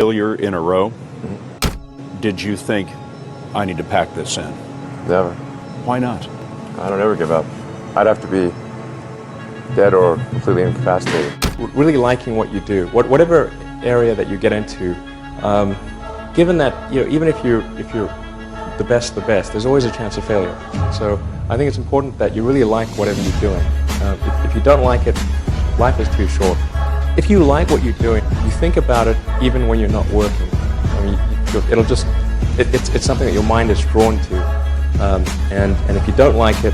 failure in a row, did you think, I need to pack this in? Never. Why not? I don't ever give up. I'd have to be dead or completely incapacitated. Really liking what you do, whatever area that you get into, given that even if you're the best, there's always a chance of failure. So I think it's important that you really like whatever you're doing. If you don't like it, life is too short. If you like what you're doing, you think about it even when you're not working. I mean, it's something that your mind is drawn to, and if you don't like it,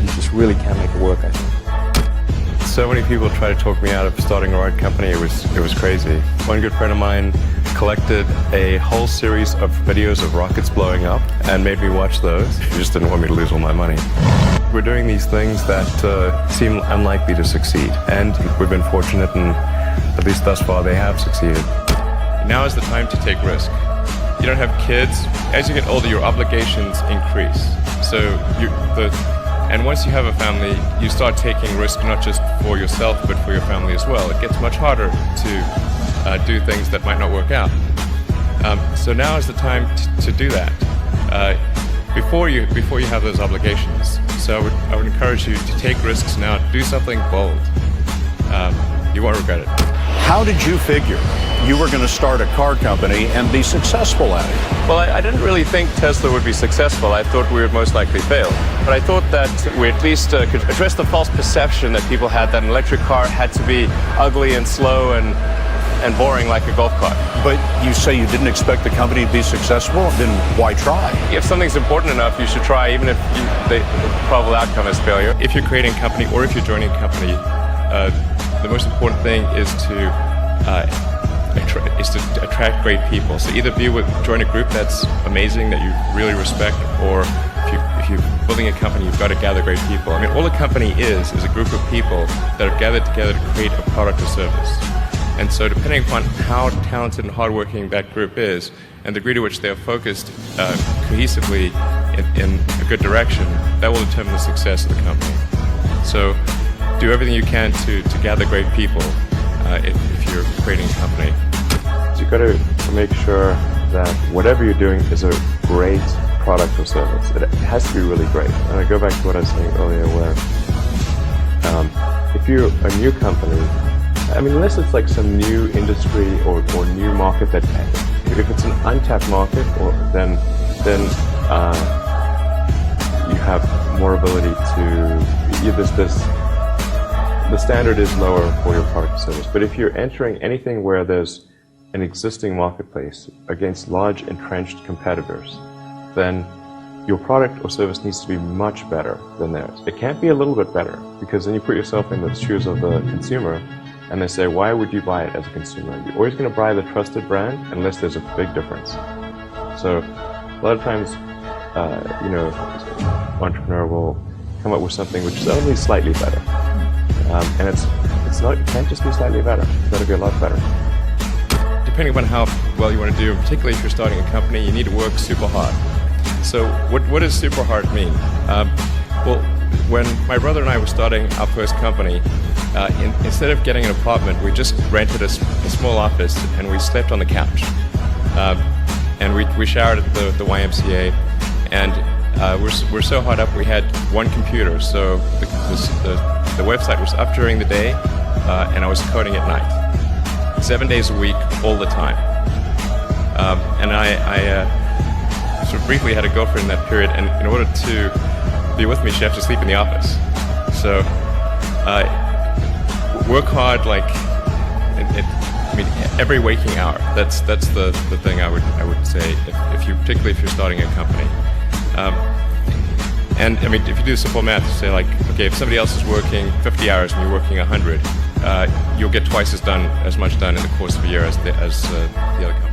you just really can't make it work, I think. So many people try to talk me out of starting a rocket company. It was crazy. One good friend of mine collected a whole series of videos of rockets blowing up and made me watch those. He just didn't want me to lose all my money. We're doing these things that seem unlikely to succeed, and we've been fortunate, and at least thus far they have succeeded. Now is the time to take risk. You don't have kids. As you get older, your obligations increase. And once you have a family, you start taking risk not just for yourself, but for your family as well. It gets much harder to do things that might not work out. So now is the time to do that before you have those obligations. So I would encourage you to take risks now. Do something bold. You won't regret it. How did you figure you were going to start a car company and be successful at it? Well, I didn't really think Tesla would be successful. I thought we would most likely fail. But I thought that we at least could address the false perception that people had that an electric car had to be ugly and slow and boring like a golf cart. But you say you didn't expect the company to be successful, then why try? If something's important enough, you should try, even if the probable outcome is failure. If you're creating a company or if you're joining a company, the most important thing is to attract great people. So either join a group that's amazing, that you really respect, or if you're building a company, you've got to gather great people. I mean, all a company is a group of people that have gathered together to create a product or service. And so depending upon how talented and hardworking that group is, and the degree to which they are focused cohesively in a good direction, that will determine the success of the company. So do everything you can to gather great people if you're creating a company. So you've got to make sure that whatever you're doing is a great product or service. It has to be really great. And I go back to what I was saying earlier, where if you're a new company, I mean, unless it's like some new industry or new market that, if it's an untapped market, then you have more ability to, the standard is lower for your product or service. But if you're entering anything where there's an existing marketplace against large entrenched competitors, then your product or service needs to be much better than theirs. It can't be a little bit better, because then you put yourself in the shoes of the consumer, and they say, why would you buy it as a consumer? You're always going to buy the trusted brand unless there's a big difference. So a lot of times, an entrepreneur will come up with something which is only slightly better. And it can't just be slightly better. It's got to be a lot better. Depending upon how well you want to do, particularly if you're starting a company, you need to work super hard. So what does super hard mean? Well, when my brother and I were starting our first company, instead of getting an apartment, we just rented a small office and we slept on the couch. And we showered at the YMCA, and we're so hard up we had one computer, so the website was up during the day, and I was coding at night, 7 days a week, all the time. And I sort of briefly had a girlfriend in that period, and in order to be with me, she had to sleep in the office. So work hard, like every waking hour. That's the thing I would say, particularly if you're starting a company. And I mean, if you do simple math, you say like, okay, if somebody else is working 50 hours and you're working 100, you'll get twice as much done in the course of a year as the other company.